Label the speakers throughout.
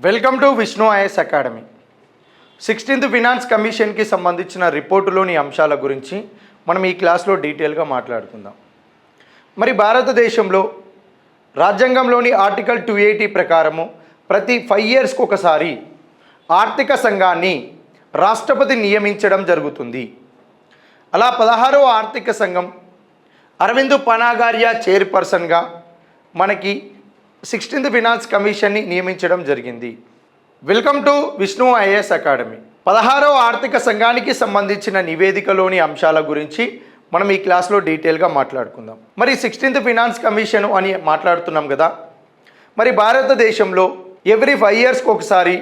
Speaker 1: Welcome to Vishnu IAS academy. 16th finance కమిషన్కి సంబంధించిన రిపోర్టులోని అంశాల గురించి మనం ఈ క్లాస్లో డీటెయిల్గా మాట్లాడుకుందాం. మరి భారతదేశంలో రాజ్యాంగంలోని ఆర్టికల్ 280 ప్రకారము ప్రతి 5 yearsకి ఒకసారి ఆర్థిక సంఘాన్ని రాష్ట్రపతి నియమించడం జరుగుతుంది. అలా 16వ ఆర్థిక సంఘం అరవింద్ పనాగారియా చైర్పర్సన్గా మనకి 16th ఫినాన్స్ కమిషన్ని నియమించడం జరిగింది. Welcome to Vishnu IAS academy. 16వ ఆర్థిక సంఘానికి సంబంధించిన నివేదికలోని అంశాల గురించి మనం ఈ క్లాస్లో డీటెయిల్గా మాట్లాడుకుందాం. మరి 16th ఫినాన్స్ కమిషన్ అని మాట్లాడుతున్నాం కదా. మరి భారతదేశంలో ఎవ్రీ 5 yearsకి ఒకసారి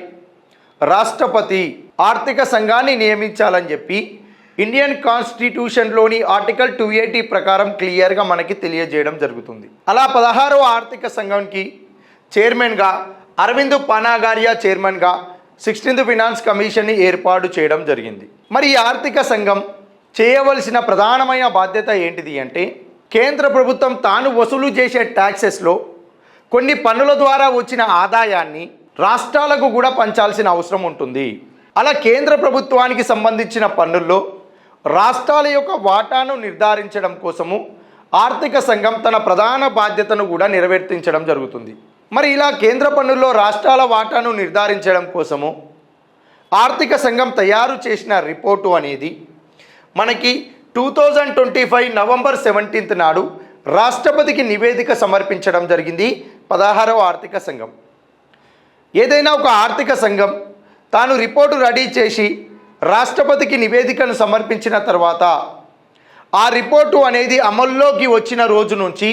Speaker 1: రాష్ట్రపతి ఆర్థిక సంఘాన్ని నియమించాలని చెప్పి ఇండియన్ కాన్స్టిట్యూషన్లోని ఆర్టికల్ 280 ప్రకారం క్లియర్గా మనకి తెలియజేయడం జరుగుతుంది. అలా 16వ ఆర్థిక సంఘంకి చైర్మన్గా అరవింద్ పనాగారియా చైర్మన్గా 16th ఫినాన్స్ కమిషన్ని ఏర్పాటు చేయడం జరిగింది. మరి ఈ ఆర్థిక సంఘం చేయవలసిన ప్రధానమైన బాధ్యత ఏంటిది అంటే, కేంద్ర ప్రభుత్వం తాను వసూలు చేసే ట్యాక్సెస్లో కొన్ని పన్నుల ద్వారా వచ్చిన ఆదాయాన్ని రాష్ట్రాలకు కూడా పంచాల్సిన అవసరం ఉంటుంది. అలా కేంద్ర ప్రభుత్వానికి సంబంధించిన పన్నుల్లో రాష్ట్రాల యొక్క వాటాను నిర్ధారించడం కోసము ఆర్థిక సంఘం తన ప్రధాన బాధ్యతను కూడా నిర్వర్తించడం జరుగుతుంది. మరి ఇలా కేంద్ర పన్నుల్లో రాష్ట్రాల వాటాను నిర్ధారించడం కోసము ఆర్థిక సంఘం తయారు చేసిన రిపోర్టు అనేది మనకి 2025 November 17th నాడు రాష్ట్రపతికి నివేదిక సమర్పించడం జరిగింది. 16వ ఆర్థిక సంఘం. ఏదైనా ఒక ఆర్థిక సంఘం తాను రిపోర్టు రెడీ చేసి రాష్ట్రపతికి నివేదికను సమర్పించిన తర్వాత ఆ రిపోర్టు అనేది అమల్లోకి వచ్చిన రోజు నుంచి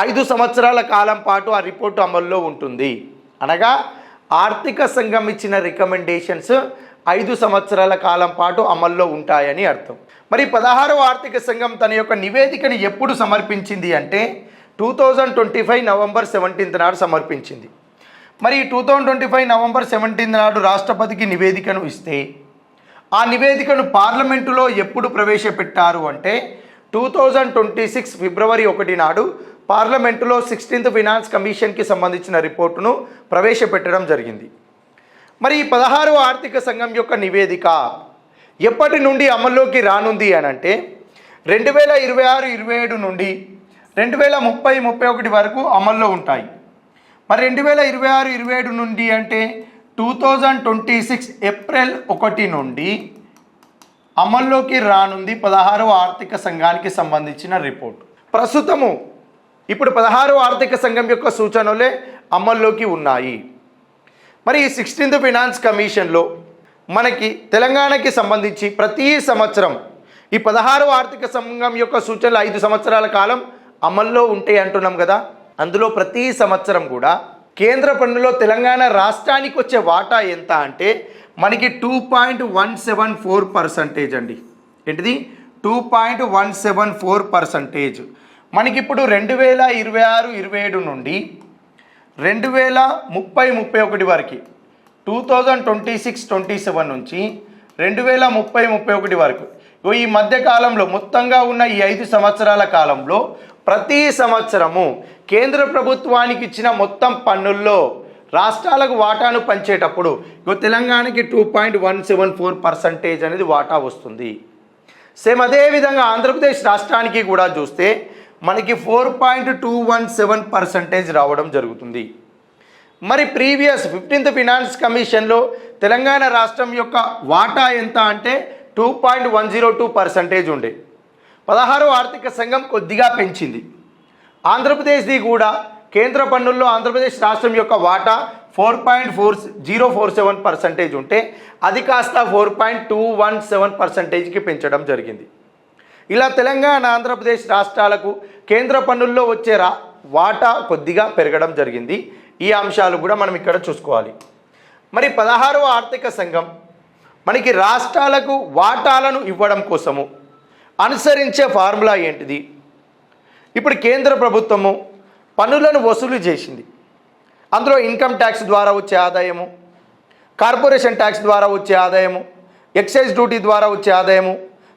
Speaker 1: 5 సంవత్సరాల కాలం పాటు ఆ రిపోర్టు అమల్లో ఉంటుంది. అనగా ఆర్థిక సంఘం ఇచ్చిన రికమెండేషన్స్ 5 సంవత్సరాల కాలం పాటు అమల్లో ఉంటాయని అర్థం. మరి 16వ ఆర్థిక సంఘం తన యొక్క నివేదికను ఎప్పుడు సమర్పించింది అంటే 2025 November 17th నాడు సమర్పించింది. మరి 2025 November 17th నాడు రాష్ట్రపతికి నివేదికను ఇస్తే ఆ నివేదికను పార్లమెంటులో ఎప్పుడు ప్రవేశపెట్టారు అంటే 2026 February 1 నాడు పార్లమెంటులో 16th ఫినాన్స్ కమిషన్కి సంబంధించిన రిపోర్టును ప్రవేశపెట్టడం జరిగింది. మరి ఈ 16వ ఆర్థిక సంఘం యొక్క నివేదిక ఎప్పటి నుండి అమల్లోకి రానుంది అని అంటే 2026-27 నుండి 2030-31 వరకు అమల్లో ఉంటాయి. మరి 2026-27 నుండి అంటే 2026 April 1 నుండి అమల్లోకి రానుంది 16వ ఆర్థిక సంఘానికి సంబంధించిన రిపోర్ట్. ప్రస్తుతము ఇప్పుడు 16వ ఆర్థిక సంఘం యొక్క సూచనలే అమల్లోకి ఉన్నాయి. మరి ఈ 16th ఫినాన్స్ కమిషన్లో మనకి తెలంగాణకి సంబంధించి ప్రతి సంవత్సరం ఈ 16వ ఆర్థిక సంఘం యొక్క సూచనలు 5 సంవత్సరాల కాలం అమల్లో ఉంటాయి అంటున్నాం కదా. అందులో ప్రతి సంవత్సరం కూడా కేంద్ర పన్నులో తెలంగాణ రాష్ట్రానికి వచ్చే వాటా ఎంత అంటే మనకి 2.174% అండి. ఏంటిది 2.174%. మనకిప్పుడు 2026-27 నుండి 2030-31 వరకు 2026-27 నుంచి 2030-31 వరకు ఈ మధ్య కాలంలో మొత్తంగా ఉన్న ఈ 5 సంవత్సరాల కాలంలో ప్రతి సంవత్సరము కేంద్ర ప్రభుత్వానికి ఇచ్చిన మొత్తం పన్నుల్లో రాష్ట్రాలకు వాటాను పంచేటప్పుడు తెలంగాణకి 2.174% అనేది వాటా వస్తుంది. సేమ్ అదేవిధంగా ఆంధ్రప్రదేశ్ రాష్ట్రానికి కూడా చూస్తే మనకి 4.217% రావడం జరుగుతుంది. మరి ప్రీవియస్ 15th ఫినాన్స్ కమిషన్లో తెలంగాణ రాష్ట్రం యొక్క వాటా ఎంత అంటే 2.102% ఉండే. 16వ ఆర్థిక సంఘం కొద్దిగా పెంచింది. ఆంధ్రప్రదేశ్ది కూడా కేంద్ర పన్నుల్లో ఆంధ్రప్రదేశ్ రాష్ట్రం యొక్క వాటా 4.4047% ఉంటే అది కాస్త 4.217%కి పెంచడం జరిగింది. ఇలా తెలంగాణ ఆంధ్రప్రదేశ్ రాష్ట్రాలకు కేంద్ర పన్నుల్లో వచ్చే వాటా కొద్దిగా పెరగడం జరిగింది. ఈ అంశాలు కూడా మనం ఇక్కడ చూసుకోవాలి. మరి 16వ ఆర్థిక సంఘం మనకి రాష్ట్రాలకు వాటాలను ఇవ్వడం కోసము అనుసరించే ఫార్ములా ఏంటిది? ఇప్పుడు కేంద్ర ప్రభుత్వము పన్నులను వసూలు చేసింది. అందులో ఇన్కమ్ ట్యాక్స్ ద్వారా వచ్చే ఆదాయము, కార్పొరేషన్ ట్యాక్స్ ద్వారా వచ్చే ఆదాయము, ఎక్సైజ్ డ్యూటీ ద్వారా వచ్చే ఆదాయము,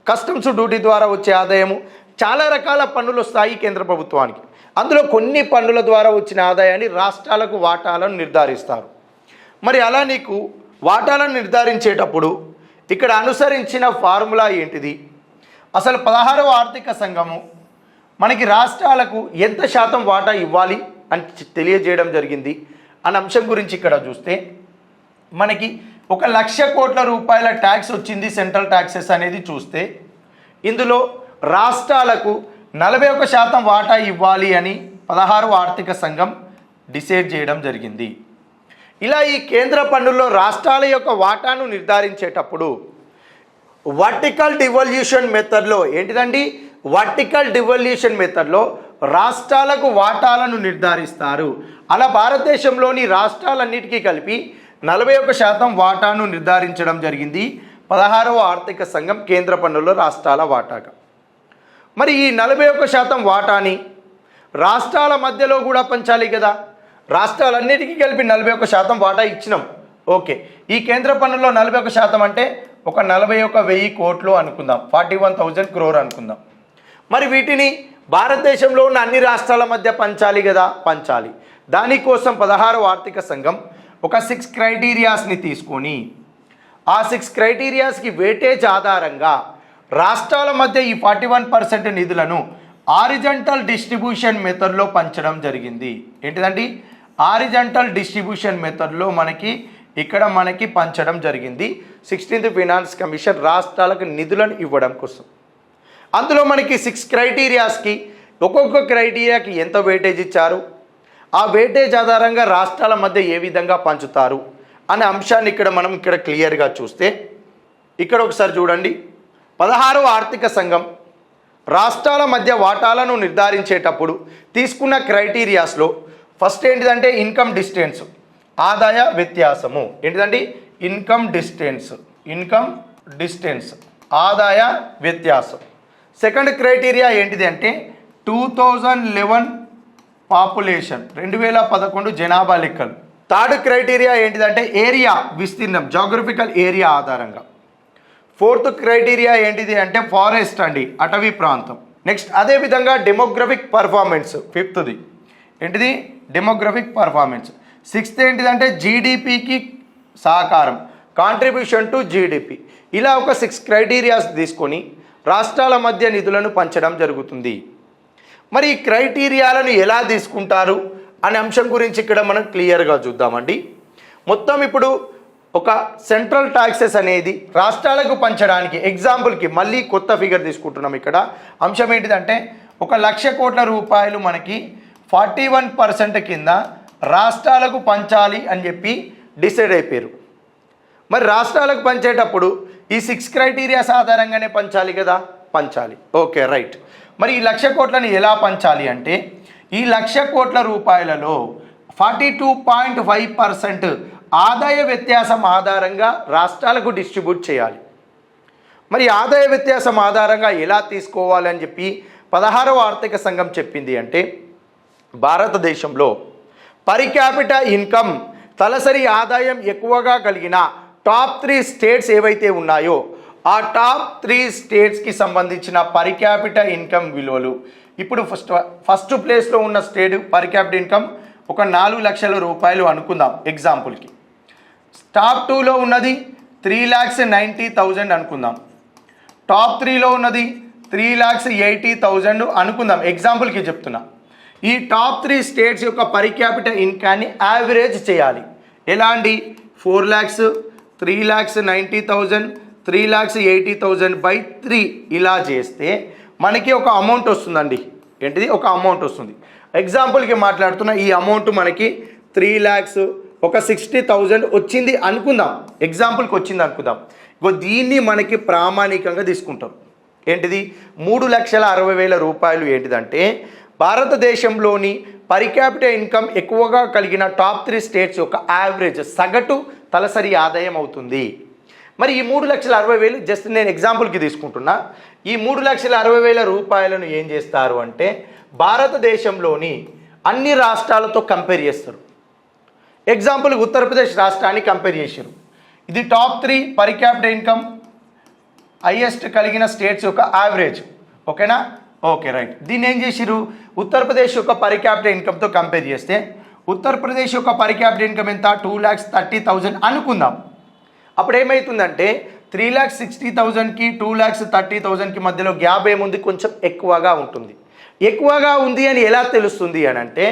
Speaker 1: కస్టమ్స్ డ్యూటీ ద్వారా వచ్చే ఆదాయము, చాలా రకాల పన్నులు వస్తాయి కేంద్ర ప్రభుత్వానికి. అందులో కొన్ని పన్నుల ద్వారా వచ్చిన ఆదాయాన్ని రాష్ట్రాలకు వాటాలను నిర్ధారిస్తారు. మరి అలా నీకు వాటాలను నిర్ధారించేటప్పుడు ఇక్కడ అనుసరించిన ఫార్ములా ఏంటిది, అసలు 16వ ఆర్థిక సంఘము మనకి రాష్ట్రాలకు ఎంత శాతం వాటా ఇవ్వాలి అని తెలియజేయడం జరిగింది అనే అంశం గురించి ఇక్కడ చూస్తే మనకి 1,00,000 కోట్ల రూపాయల ట్యాక్స్ వచ్చింది సెంట్రల్ ట్యాక్సెస్ అనేది చూస్తే ఇందులో రాష్ట్రాలకు 41% వాటా ఇవ్వాలి అని 16వ ఆర్థిక సంఘం డిసైడ్ చేయడం జరిగింది. ఇలా ఈ కేంద్ర పన్నుల్లో రాష్ట్రాల యొక్క వాటాను నిర్ధారించేటప్పుడు వర్టికల్ డివల్యూషన్ మెథడ్లో ఏంటిదండి, వర్టికల్ డివల్యూషన్ మెథడ్లో రాష్ట్రాలకు వాటాలను నిర్ధారిస్తారు. అలా భారతదేశంలోని రాష్ట్రాలన్నిటికీ కలిపి 41% వాటాను నిర్ధారించడం జరిగింది 16వ ఆర్థిక సంఘం కేంద్ర పన్నుల్లో రాష్ట్రాల వాటాగా. మరి ఈ 41% వాటాని రాష్ట్రాల మధ్యలో కూడా పంచాలి కదా. రాష్ట్రాలన్నిటికీ కలిపి 41% వాటా ఇచ్చినాం. ఓకే, ఈ కేంద్ర పన్నుల్లో 41% అంటే ఒక 41,000 కోట్లు అనుకుందాం, 41,000 crore అనుకుందాం. మరి వీటిని భారతదేశంలో ఉన్న అన్ని రాష్ట్రాల మధ్య పంచాలి కదా, పంచాలి. దానికోసం 16వ ఆర్థిక సంఘం ఒక 6 క్రైటీరియాస్ని తీసుకొని ఆ 6 క్రైటీరియాస్కి వేటేజ్ ఆధారంగా రాష్ట్రాల మధ్య ఈ 41% నిధులను ఆరిజంటల్ డిస్ట్రిబ్యూషన్ మెథడ్లో పంచడం జరిగింది. ఏంటిదండి, ఆరిజంటల్ డిస్ట్రిబ్యూషన్ మెథడ్లో మనకి పంచడం జరిగింది 16th ఫినాన్స్ కమిషన్ రాష్ట్రాలకు నిధులను ఇవ్వడం కోసం. అందులో మనకి 6 క్రైటీరియాస్కి ఒక్కొక్క క్రైటీరియాకి ఎంత వెయిటేజ్ ఇచ్చారు, ఆ వెయిటేజ్ ఆధారంగా రాష్ట్రాల మధ్య ఏ విధంగా పంచుతారు అనే అంశాన్ని ఇక్కడ క్లియర్గా చూస్తే ఇక్కడ ఒకసారి చూడండి. 16వ ఆర్థిక సంఘం రాష్ట్రాల మధ్య వాటాలను నిర్ధారించేటప్పుడు తీసుకున్న క్రైటీరియాస్లో ఫస్ట్ ఏంటిదంటే ఇన్కమ్ డిస్టెన్స్, ఆదాయ వ్యత్యాసము. ఏంటిదండి, ఇన్కమ్ డిస్టెన్స్ ఆదాయ వ్యత్యాసం. సెకండ్ క్రైటీరియా ఏంటిది అంటే 2011 పాపులేషన్, 2011 జనాభా లెక్కలు. థర్డ్ క్రైటీరియా ఏంటిదంటే ఏరియా, విస్తీర్ణం, జాగ్రఫికల్ ఏరియా ఆధారంగా. ఫోర్త్ క్రైటీరియా ఏంటిది అంటే ఫారెస్ట్ అండి, అటవీ ప్రాంతం. నెక్స్ట్ అదేవిధంగా డెమోగ్రఫిక్ పర్ఫార్మెన్స్, ఫిఫ్త్ది ఏంటిది డెమోగ్రఫిక్ పర్ఫార్మెన్స్. సిక్స్త్ ఏంటిదంటే జీడిపికి సహకారం, కాంట్రిబ్యూషన్ టు జీడిపి. ఇలా ఒక 6 క్రైటీరియాస్ తీసుకొని రాష్ట్రాల మధ్య నిధులను పంచడం జరుగుతుంది. మరి ఈ క్రైటీరియాలను ఎలా తీసుకుంటారు అనే అంశం గురించి ఇక్కడ మనం క్లియర్గా చూద్దామండి. మొత్తం ఇప్పుడు ఒక సెంట్రల్ ట్యాక్సెస్ అనేది రాష్ట్రాలకు పంచడానికి ఎగ్జాంపుల్కి మళ్ళీ కొత్త ఫిగర్ తీసుకుంటున్నాం. ఇక్కడ అంశం ఏంటిదంటే 1,00,000 కోట్ల రూపాయలు మనకి 41% కింద రాష్ట్రాలకు పంచాలి అని చెప్పి డిసైడ్ అయిపోయారు. మరి రాష్ట్రాలకు పంచేటప్పుడు ఈ 6 క్రైటీరియాస్ ఆధారంగానే పంచాలి కదా, పంచాలి. Okay right. మరి ఈ 1,00,000 కోట్లను ఎలా పంచాలి అంటే ఈ 1,00,000 కోట్ల రూపాయలలో 42.5% ఆదాయ వ్యత్యాసం ఆధారంగా రాష్ట్రాలకు డిస్ట్రిబ్యూట్ చేయాలి. మరి ఆదాయ వ్యత్యాసం ఆధారంగా ఎలా తీసుకోవాలి అని చెప్పి 16వ ఆర్థిక సంఘం చెప్పింది అంటే భారతదేశంలో పర్ క్యాపిటా ఇన్కమ్, తలసరి ఆదాయం ఎక్కువగా కలిగిన టాప్ 3 స్టేట్స్ ఏవైతే ఉన్నాయో ఆ టాప్ 3 స్టేట్స్కి సంబంధించిన పర్ క్యాపిటా ఇన్కమ్ విలువలు. ఇప్పుడు ఫస్ట్ ప్లేస్లో ఉన్న స్టేట్ పర్ క్యాపిటా ఇన్కమ్ ఒక 4 లక్షల రూపాయలు అనుకుందాం ఎగ్జాంపుల్కి. టాప్ 2లో ఉన్నది 3,90,000 అనుకుందాం. టాప్ 3లో ఉన్నది 3,80,000 అనుకుందాం ఎగ్జాంపుల్కి చెప్తున్నా. ఈ టాప్ 3 స్టేట్స్ యొక్క పర్ క్యాపిటల్ ఇన్కాన్ని యావరేజ్ చేయాలి. ఎలా అండి, 4 lakhs, 3,90,000, 3,80,000 by 3 ఇలా చేస్తే మనకి ఒక అమౌంట్ వస్తుందండి. ఏంటిది, ఒక అమౌంట్ వస్తుంది. ఎగ్జాంపుల్కి మాట్లాడుతున్న ఈ అమౌంట్ మనకి 3 lakhs ఒక 60,000 వచ్చింది అనుకుందాం, ఎగ్జాంపుల్కి వచ్చింది అనుకుందాం. దీన్ని మనకి ప్రామాణికంగా తీసుకుంటాం. ఏంటిది 3,60,000 రూపాయలు. ఏంటిదంటే భారతదేశంలోని పర్ క్యాపిటా ఇన్కమ్ ఎక్కువగా కలిగిన టాప్ 3 స్టేట్స్ యొక్క యావరేజ్ సగటు తలసరి ఆదాయం అవుతుంది. మరి ఈ 3,60,000 జస్ట్ నేను ఎగ్జాంపుల్కి తీసుకుంటున్నా. ఈ 3,60,000 రూపాయలను ఏం చేస్తారు అంటే భారతదేశంలోని అన్ని రాష్ట్రాలతో కంపేర్ చేస్తారు. ఎగ్జాంపుల్ ఉత్తరప్రదేశ్ రాష్ట్రాన్ని కంపేర్ చేశారు. ఇది top 3 per capita income highest కలిగిన స్టేట్స్ యొక్క యావరేజ్. ఓకేనా, ఓకే రైట్. దీన్ని ఏం చేసిరు, ఉత్తరప్రదేశ్ యొక్క పర్ క్యాపిటా ఇన్కమ్తో కంపేర్ చేస్తే ఉత్తరప్రదేశ్ యొక్క పర్ క్యాపిటల్ ఇన్కమ్ ఎంత 2,30,000 అనుకుందాం. అప్పుడు ఏమవుతుందంటే 3,60,000కి 2,30,000కి మధ్యలో గ్యాప్ ఏముంది, కొంచెం ఎక్కువగా ఉంటుంది. ఎక్కువగా ఉంది అని ఎలా తెలుస్తుంది అని అంటే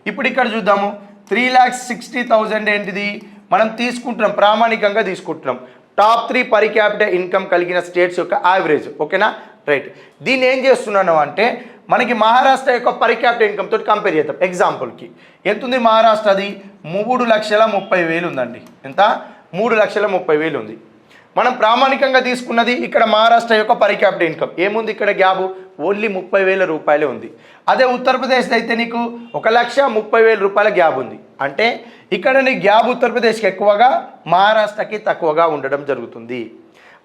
Speaker 1: ఇప్పుడు ఇక్కడ చూద్దాము. 3,60,000 ఏంటిది మనం తీసుకుంటున్నాం, ప్రామాణికంగా తీసుకుంటున్నాం. టాప్ 3 పర్ క్యాపిటల్ ఇన్కమ్ కలిగిన స్టేట్స్ యొక్క యావరేజ్. ఓకేనా, రైట్. దీన్ని ఏం చేస్తున్నాను అంటే మనకి మహారాష్ట్ర యొక్క పర్ క్యాపిటల్ ఇన్కమ్ తోటి కంపేర్ చేద్దాం. ఎగ్జాంపుల్కి ఎంత ఉంది మహారాష్ట్రది, 3,30,000 ఉందండి. ఎంత, 3,30,000 ఉంది. మనం ప్రామాణికంగా తీసుకున్నది ఇక్కడ మహారాష్ట్ర యొక్క పర్ క్యాపిటల్ ఇన్కమ్ ఏముంది, ఇక్కడ గ్యాబ్ ఓన్లీ 30,000 రూపాయలే ఉంది. అదే ఉత్తరప్రదేశ్ అయితే నీకు 1,30,000 రూపాయల గ్యాబ్ ఉంది. అంటే ఇక్కడ నీ గ్యాబ్ ఉత్తరప్రదేశ్కి ఎక్కువగా, మహారాష్ట్రకి తక్కువగా ఉండడం జరుగుతుంది.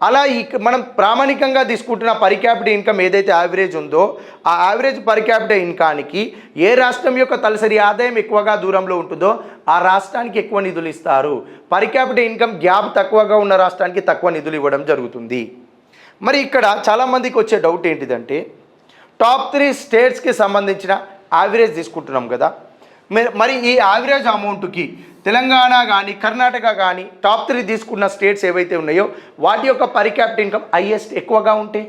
Speaker 1: అలా మనం ప్రామాణికంగా తీసుకుంటున్న పర్ క్యాపిటల్ ఇన్కమ్ ఏదైతే యావరేజ్ ఉందో ఆ యావరేజ్ పర్ క్యాపిటల్ ఇన్కానికి ఏ రాష్ట్రం యొక్క తలసరి ఆదాయం ఎక్కువగా దూరంలో ఉంటుందో ఆ రాష్ట్రానికి ఎక్కువ నిధులు ఇస్తారు. పర్ క్యాపిటల్ ఇన్కమ్ గ్యాప్ తక్కువగా ఉన్న రాష్ట్రానికి తక్కువ నిధులు ఇవ్వడం జరుగుతుంది. మరి ఇక్కడ చాలామందికి వచ్చే డౌట్ ఏంటిదంటే టాప్ 3 స్టేట్స్కి సంబంధించిన యావరేజ్ తీసుకుంటున్నాం కదా, మరి ఈ యావరేజ్ అమౌంట్కి తెలంగాణ కానీ కర్ణాటక కానీ టాప్ 3 తీసుకున్న స్టేట్స్ ఏవైతే ఉన్నాయో వాటి యొక్క పర్ క్యాపిటల్ ఇన్కమ్ హైయెస్ట్ ఎక్కువగా ఉంటే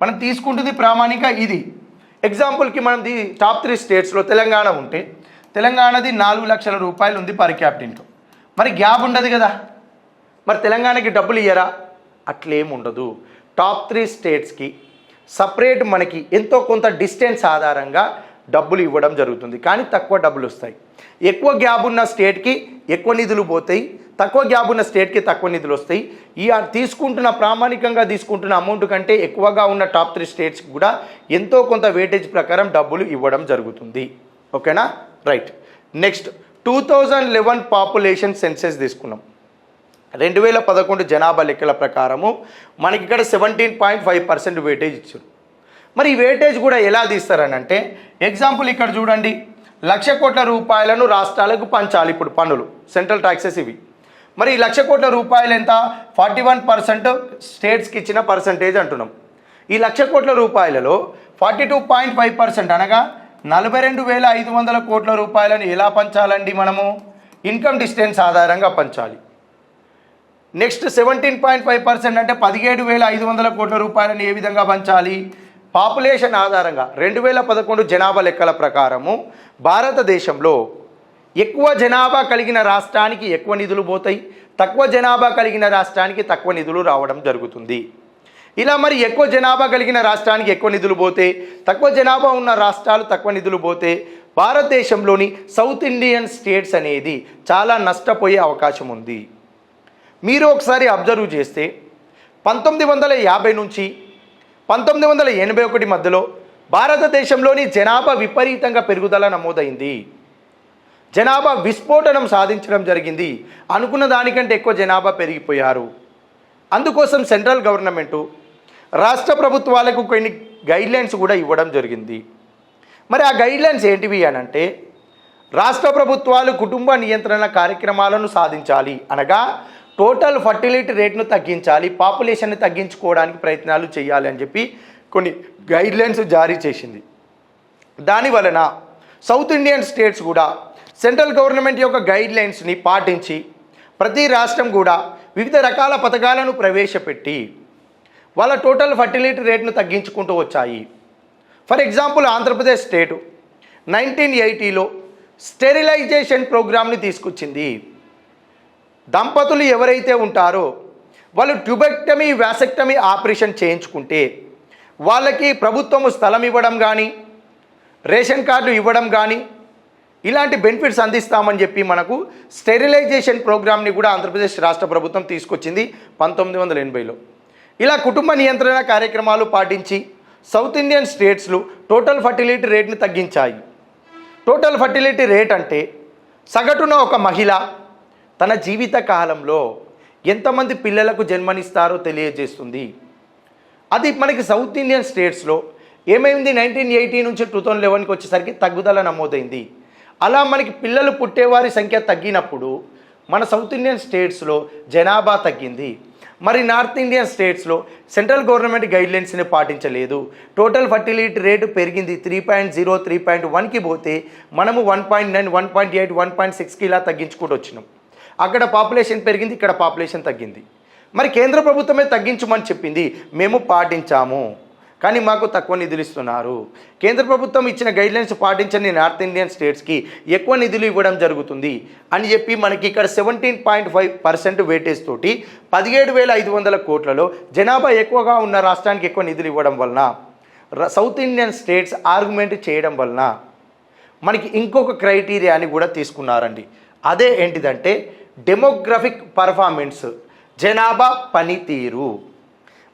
Speaker 1: మనం తీసుకుంటుంది ప్రామాణిక ఇది. ఎగ్జాంపుల్కి మనం టాప్ 3 స్టేట్స్లో తెలంగాణ ఉంటే తెలంగాణది 4 లక్షల రూపాయలు ఉంది పర్ క్యాపిటల్ ఇన్కమ్. మరి గ్యాప్ ఉండదు కదా, మరి తెలంగాణకి డబ్బులు ఇయ్యరా, అట్లేం ఉండదు. టాప్ 3 స్టేట్స్కి సపరేట్ మనకి ఎంతో కొంత డిస్టెన్స్ ఆధారంగా డబ్బులు ఇవ్వడం జరుగుతుంది, కానీ తక్కువ డబ్బులు వస్తాయి. ఎక్కువ గ్యాప్ ఉన్న స్టేట్కి ఎక్కువ నిధులు పోతాయి, తక్కువ గ్యాప్ ఉన్న స్టేట్కి తక్కువ నిధులు వస్తాయి. ఈ తీసుకుంటున్న ప్రామాణికంగా తీసుకుంటున్న అమౌంట్ కంటే ఎక్కువగా ఉన్న టాప్ 3 స్టేట్స్కి కూడా ఎంతో కొంత వెయిటేజ్ ప్రకారం డబ్బులు ఇవ్వడం జరుగుతుంది. ఓకేనా, రైట్. నెక్స్ట్ 2011 పాపులేషన్ సెన్సెస్ తీసుకున్నాం. 2011 జనాభా లెక్కల ప్రకారము మనకి ఇక్కడ 17.5% వెయిటేజ్ ఇచ్చారు. మరి ఈ వెయిటేజ్ కూడా ఎలా తీస్తారని అంటే ఎగ్జాంపుల్ ఇక్కడ చూడండి, 1,00,000 కోట్ల రూపాయలను రాష్ట్రాలకు పంచాలి ఇప్పుడు పన్నులు, సెంట్రల్ ట్యాక్సెస్ ఇవి. మరి 1,00,000 కోట్ల రూపాయలు ఎంత, 41% స్టేట్స్కి ఇచ్చిన పర్సంటేజ్ అంటున్నాం. ఈ 1,00,000 కోట్ల రూపాయలలో 42.5% అనగా 42,500 కోట్ల రూపాయలను ఎలా పంచాలండి మనము, ఇన్కమ్ డిస్టెన్స్ ఆధారంగా పంచాలి. నెక్స్ట్ 17.5% అంటే 17,500 కోట్ల రూపాయలను ఏ విధంగా పంచాలి, పాపులేషన్ ఆధారంగా. 2011 జనాభా లెక్కల ప్రకారము భారతదేశంలో ఎక్కువ జనాభా కలిగిన రాష్ట్రానికి ఎక్కువ నిధులు పోతాయి, తక్కువ జనాభా కలిగిన రాష్ట్రానికి తక్కువ నిధులు రావడం జరుగుతుంది. ఇలా మరి ఎక్కువ జనాభా కలిగిన రాష్ట్రానికి ఎక్కువ నిధులు పోతే, తక్కువ జనాభా ఉన్న రాష్ట్రాలు తక్కువ నిధులు పోతే భారతదేశంలోని సౌత్ ఇండియన్ స్టేట్స్ అనేది చాలా నష్టపోయే అవకాశం ఉంది. మీరు ఒకసారి అబ్జర్వ్ చేస్తే 1950 నుంచి 1981 మధ్యలో భారతదేశంలోని జనాభా విపరీతంగా పెరుగుదల నమోదైంది. జనాభా విస్ఫోటనం సాధించడం జరిగింది. అనుకున్న దానికంటే ఎక్కువ జనాభా పెరిగిపోయారు. అందుకోసం సెంట్రల్ గవర్నమెంటు రాష్ట్ర ప్రభుత్వాలకు కొన్ని గైడ్లైన్స్ కూడా ఇవ్వడం జరిగింది. మరి ఆ గైడ్లైన్స్ ఏంటివి అని అంటే రాష్ట్ర ప్రభుత్వాలు కుటుంబ నియంత్రణ కార్యక్రమాలను సాధించాలి, అనగా టోటల్ ఫర్టిలిటీ రేట్ను తగ్గించాలి, పాపులేషన్ని తగ్గించుకోవడానికి ప్రయత్నాలు చేయాలి అని చెప్పి కొన్ని గైడ్లైన్స్ జారీ చేసింది. దానివలన సౌత్ ఇండియన్ స్టేట్స్ కూడా సెంట్రల్ గవర్నమెంట్ యొక్క గైడ్లైన్స్ని పాటించి ప్రతి రాష్ట్రం కూడా వివిధ రకాల పథకాలను ప్రవేశపెట్టి వాళ్ళ టోటల్ ఫర్టిలిటీ రేట్ను తగ్గించుకుంటూ వచ్చాయి. ఫర్ ఎగ్జాంపుల్ ఆంధ్రప్రదేశ్ స్టేటు 1980లో స్టెరిలైజేషన్ ప్రోగ్రామ్ని తీసుకొచ్చింది. దంపతులు ఎవరైతే ఉంటారో వాళ్ళు ట్యూబెక్టమీ వ్యాసెక్టమీ ఆపరేషన్ చేయించుకుంటే వాళ్ళకి ప్రభుత్వము స్థలం ఇవ్వడం కానీ రేషన్ కార్డు ఇవ్వడం కానీ ఇలాంటి బెనిఫిట్స్ అందిస్తామని చెప్పి మనకు స్టెరిలైజేషన్ ప్రోగ్రామ్ని కూడా ఆంధ్రప్రదేశ్ రాష్ట్ర ప్రభుత్వం తీసుకొచ్చింది 1980లో. ఇలా కుటుంబ నియంత్రణ కార్యక్రమాలు పాటించి సౌత్ ఇండియన్ స్టేట్స్లో టోటల్ ఫర్టిలిటీ రేట్ని తగ్గించాయి. టోటల్ ఫర్టిలిటీ రేట్ అంటే సగటున ఒక మహిళ తన జీవిత కాలంలో ఎంతమంది పిల్లలకు జన్మనిస్తారో తెలియజేస్తుంది. అది మనకి సౌత్ ఇండియన్ స్టేట్స్లో ఏమైంది, 1980 నుంచి 2011కి వచ్చేసరికి తగ్గుదల నమోదైంది. అలా మనకి పిల్లలు పుట్టేవారి సంఖ్య తగ్గినప్పుడు మన సౌత్ ఇండియన్ స్టేట్స్లో జనాభా తగ్గింది. మరి నార్త్ ఇండియన్ స్టేట్స్లో సెంట్రల్ గవర్నమెంట్ గైడ్లైన్స్ని పాటించలేదు. టోటల్ ఫర్టిలిటీ రేటు పెరిగింది 3.0 3.1కి పోతే మనము 1.9 1.8 1.6కి ఇలా తగ్గించుకుంటూ వచ్చినాం. అక్కడ పాపులేషన్ పెరిగింది, ఇక్కడ పాపులేషన్ తగ్గింది. మరి కేంద్ర ప్రభుత్వమే తగ్గించమని చెప్పింది, మేము పాటించాము, కానీ మాకు తక్కువ నిధులు ఇస్తున్నారు. కేంద్ర ప్రభుత్వం ఇచ్చిన గైడ్లైన్స్ పాటించని నార్త్ ఇండియన్ స్టేట్స్కి ఎక్కువ నిధులు ఇవ్వడం జరుగుతుంది అని చెప్పి మనకి ఇక్కడ 17.5% వెయిటేజ్ తోటి 17,500 కోట్లలో జనాభా ఎక్కువగా ఉన్న రాష్ట్రానికి ఎక్కువ నిధులు ఇవ్వడం వలన, సౌత్ ఇండియన్ స్టేట్స్ ఆర్గ్యుమెంట్ చేయడం వలన మనకి ఇంకొక క్రైటీరియాని కూడా తీసుకున్నారండి. అదే ఏంటిదంటే డెమోగ్రఫిక్ పర్ఫార్మెన్స్, జనాభా పనితీరు.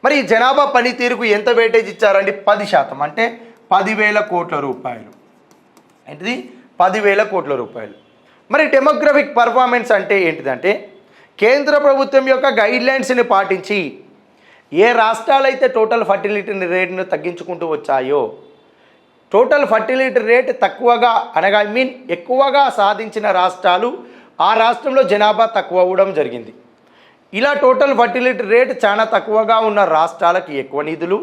Speaker 1: మరి ఈ జనాభా పనితీరుకు ఎంత వెయిటేజ్ ఇచ్చారండి? 10%, అంటే 10,000 కోట్ల రూపాయలు. ఏంటిది? 10,000 కోట్ల రూపాయలు. మరి డెమోగ్రఫిక్ పర్ఫార్మెన్స్ అంటే ఏంటిదంటే కేంద్ర ప్రభుత్వం యొక్క గైడ్లైన్స్ని పాటించి ఏ రాష్ట్రాలైతే టోటల్ ఫర్టిలిటీ రేట్ను తగ్గించుకుంటూ వచ్చాయో, టోటల్ ఫర్టిలిటీ రేట్ తక్కువగా అనగా ఎక్కువగా సాధించిన రాష్ట్రాలు, ఆ రాష్ట్రంలో జనాభా తక్కువ అవ్వడం జరిగింది. ఇలా టోటల్ ఫర్టిలిటీ రేట్ చాలా తక్కువగా ఉన్న రాష్ట్రాలకు ఎక్కువ నిధులు,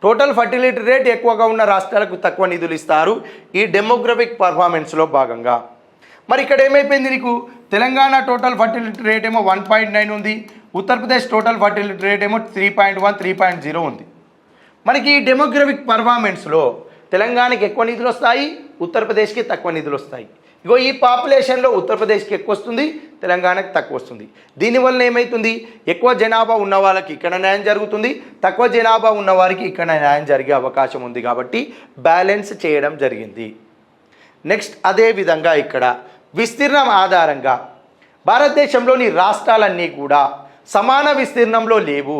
Speaker 1: టోటల్ ఫర్టిలిటీ రేట్ ఎక్కువగా ఉన్న రాష్ట్రాలకు తక్కువ నిధులు ఇస్తారు ఈ డెమోగ్రఫిక్ పర్ఫార్మెన్స్లో భాగంగా. మరి ఇక్కడ ఏమైపోయింది, నీకు తెలంగాణ టోటల్ ఫర్టిలిటీ రేట్ ఏమో 1.9 ఉంది, ఉత్తరప్రదేశ్ టోటల్ ఫర్టిలిటీ రేట్ ఏమో 3.1 3.0 ఉంది. మనకి ఈ డెమోగ్రఫిక్ పర్ఫార్మెన్స్లో తెలంగాణకి ఎక్కువ నిధులు వస్తాయి, ఉత్తరప్రదేశ్కి తక్కువ నిధులు వస్తాయి. ఇగో ఈ పాపులేషన్లో ఉత్తరప్రదేశ్కి ఎక్కువ వస్తుంది, తెలంగాణకి తక్కువ వస్తుంది. దీనివల్ల ఏమవుతుంది, ఎక్కువ జనాభా ఉన్న వాళ్ళకి ఇక్కడ న్యాయం జరుగుతుంది, తక్కువ జనాభా ఉన్న వారికి ఇక్కడ న్యాయం జరిగే అవకాశం ఉంది. కాబట్టి బ్యాలెన్స్ చేయడం జరిగింది. నెక్స్ట్ అదేవిధంగా ఇక్కడ విస్తీర్ణం ఆధారంగా భారతదేశంలోని రాష్ట్రాలన్నీ కూడా సమాన విస్తీర్ణంలో లేవు.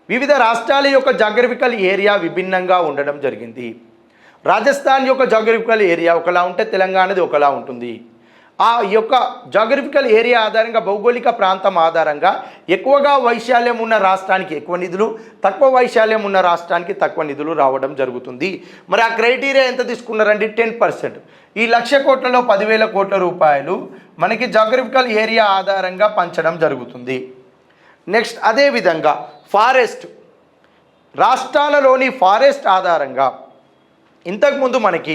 Speaker 1: వివిధ రాష్ట్రాల యొక్క జాగ్రఫికల్ ఏరియా విభిన్నంగా ఉండడం జరిగింది. రాజస్థాన్ యొక్క జాగ్రఫికల్ ఏరియా ఒకలా ఉంటే తెలంగాణది ఒకలా ఉంటుంది. ఆ యొక్క జాగ్రఫికల్ ఏరియా ఆధారంగా, భౌగోళిక ప్రాంతం ఆధారంగా ఎక్కువగా వైశాల్యం ఉన్న రాష్ట్రానికి ఎక్కువ నిధులు, తక్కువ వైశాల్యం ఉన్న రాష్ట్రానికి తక్కువ నిధులు రావడం జరుగుతుంది. మరి ఆ క్రైటీరియా ఎంత తీసుకున్నారండి? 10%. ఈ 1,00,000 కోట్లలో 10,000 కోట్ల రూపాయలు మనకి జాగ్రఫికల్ ఏరియా ఆధారంగా పంచడం జరుగుతుంది. నెక్స్ట్ అదేవిధంగా ఫారెస్ట్, రాష్ట్రాలలోని ఫారెస్ట్ ఆధారంగా ఇంతకుముందు మనకి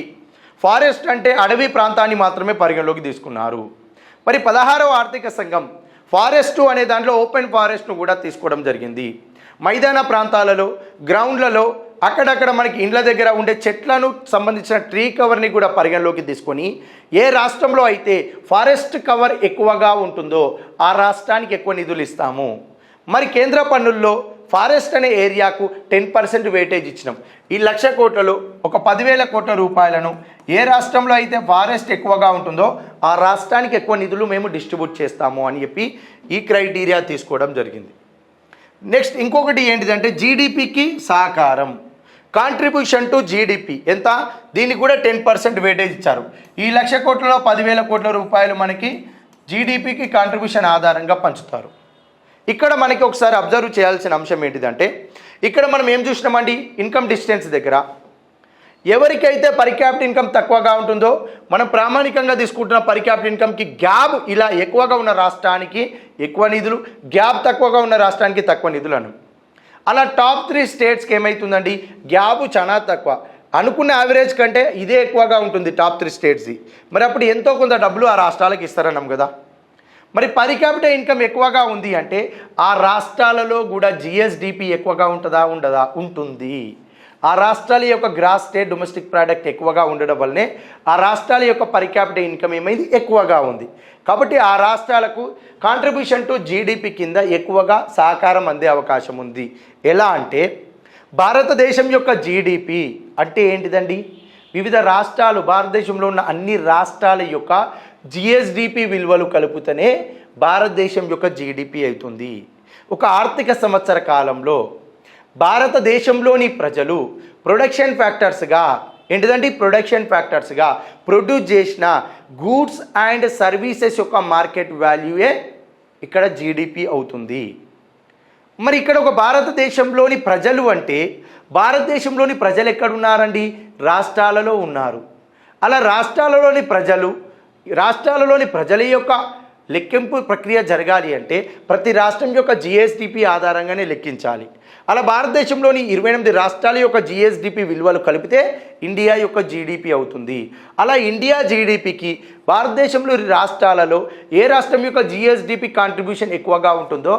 Speaker 1: ఫారెస్ట్ అంటే అడవి ప్రాంతాన్ని మాత్రమే పరిగణలోకి తీసుకున్నారు. మరి 16వ ఆర్థిక సంఘం ఫారెస్టు అనే దాంట్లో ఓపెన్ ఫారెస్ట్ను కూడా తీసుకోవడం జరిగింది. మైదాన ప్రాంతాలలో, గ్రౌండ్లలో, అక్కడక్కడ మనకి ఇండ్ల దగ్గర ఉండే చెట్లను సంబంధించిన ట్రీ కవర్ని కూడా పరిగణలోకి తీసుకొని ఏ రాష్ట్రంలో అయితే ఫారెస్ట్ కవర్ ఎక్కువగా ఉంటుందో ఆ రాష్ట్రానికి ఎక్కువ నిధులు ఇస్తాము. మరి కేంద్ర పన్నుల్లో ఫారెస్ట్ అనే ఏరియాకు 10% వెయిటేజ్ ఇచ్చినాం. ఈ 1,00,000 కోట్లలో ఒక 10,000 కోట్ల రూపాయలను ఏ రాష్ట్రంలో అయితే ఫారెస్ట్ ఎక్కువగా ఉంటుందో ఆ రాష్ట్రానికి ఎక్కువ నిధులు మేము డిస్ట్రిబ్యూట్ చేస్తాము అని చెప్పి ఈ క్రైటీరియా తీసుకోవడం జరిగింది. నెక్స్ట్ ఇంకొకటి ఏంటిదంటే జీడిపికి సహకారం, కాంట్రిబ్యూషన్ టు జీడిపి ఎంత, దీనికి కూడా 10% వెయిటేజ్ ఇచ్చారు. ఈ 1,00,000 కోట్లలో 10,000 కోట్ల రూపాయలు మనకి జీడిపికి కాంట్రిబ్యూషన్ ఆధారంగా పంచుతారు. ఇక్కడ మనకి ఒకసారి అబ్జర్వ్ చేయాల్సిన అంశం ఏంటిదంటే ఇక్కడ మనం ఏం చూసినామండి, ఇన్కమ్ డిస్టెన్స్ దగ్గర ఎవరికైతే పర్ క్యాపిటల్ ఇన్కమ్ తక్కువగా ఉంటుందో మనం ప్రామాణికంగా తీసుకుంటున్న పర్ క్యాపిటల్ ఇన్కమ్కి గ్యాప్ ఇలా ఎక్కువగా ఉన్న రాష్ట్రానికి ఎక్కువ నిధులు, గ్యాప్ తక్కువగా ఉన్న రాష్ట్రానికి తక్కువ నిధులు అను. అలా టాప్ 3 స్టేట్స్కి ఏమవుతుందండి, గ్యాప్ చాలా తక్కువ, అనుకున్న యావరేజ్ కంటే ఇదే ఎక్కువగా ఉంటుంది టాప్ 3 స్టేట్స్ది. మరి అప్పుడు ఎంతో కొంత డబ్బులు ఆ రాష్ట్రాలకు ఇస్తారన్నాం కదా. మరి పర్ క్యాపిటల్ ఇన్కమ్ ఎక్కువగా ఉంది అంటే ఆ రాష్ట్రాలలో కూడా జిఎస్డిపి ఎక్కువగా ఉండదా? ఉంటుంది. ఆ రాష్ట్రాల యొక్క గ్రాస్ స్టేట్ డొమెస్టిక్ ప్రోడక్ట్ ఎక్కువగా ఉండడం వల్లనే ఆ రాష్ట్రాల యొక్క పర్ క్యాపిటల్ ఇన్కమ్ ఏమైంది, ఎక్కువగా ఉంది. కాబట్టి ఆ రాష్ట్రాలకు కాంట్రిబ్యూషన్ టు జీడిపి కింద ఎక్కువగా సహకారం అందే అవకాశం ఉంది. ఎలా అంటే భారతదేశం యొక్క జీడిపి అంటే ఏంటిదండి, వివిధ రాష్ట్రాలు, భారతదేశంలో ఉన్న అన్ని రాష్ట్రాల యొక్క జిఎస్డిపి విలువలు కలుపుతూనే భారతదేశం యొక్క జీడిపి అవుతుంది. ఒక ఆర్థిక సంవత్సర కాలంలో భారతదేశంలోని ప్రజలు ప్రొడక్షన్ ఫ్యాక్టర్స్గా ఏంటిదండి, ప్రొడక్షన్ ఫ్యాక్టర్స్గా ప్రొడ్యూస్ చేసిన గూడ్స్ అండ్ సర్వీసెస్ యొక్క మార్కెట్ వాల్యూయే ఇక్కడ జీడిపి అవుతుంది. మరి ఇక్కడ ఒక భారతదేశంలోని ప్రజలు అంటే భారతదేశంలోని ప్రజలు ఎక్కడున్నారండి, రాష్ట్రాలలో ఉన్నారు. అలా రాష్ట్రాలలోని ప్రజల యొక్క లెక్కింపు ప్రక్రియ జరగాలి అంటే ప్రతి రాష్ట్రం యొక్క జిఎస్డిపి ఆధారంగానే లెక్కించాలి. అలా భారతదేశంలోని 28 రాష్ట్రాల యొక్క జిఎస్డిపి విలువలు కలిపితే ఇండియా యొక్క జీడిపి అవుతుంది. అలా ఇండియా జీడిపికి భారతదేశంలోని రాష్ట్రాలలో ఏ రాష్ట్రం యొక్క జిఎస్డిపి కాంట్రిబ్యూషన్ ఎక్కువగా ఉంటుందో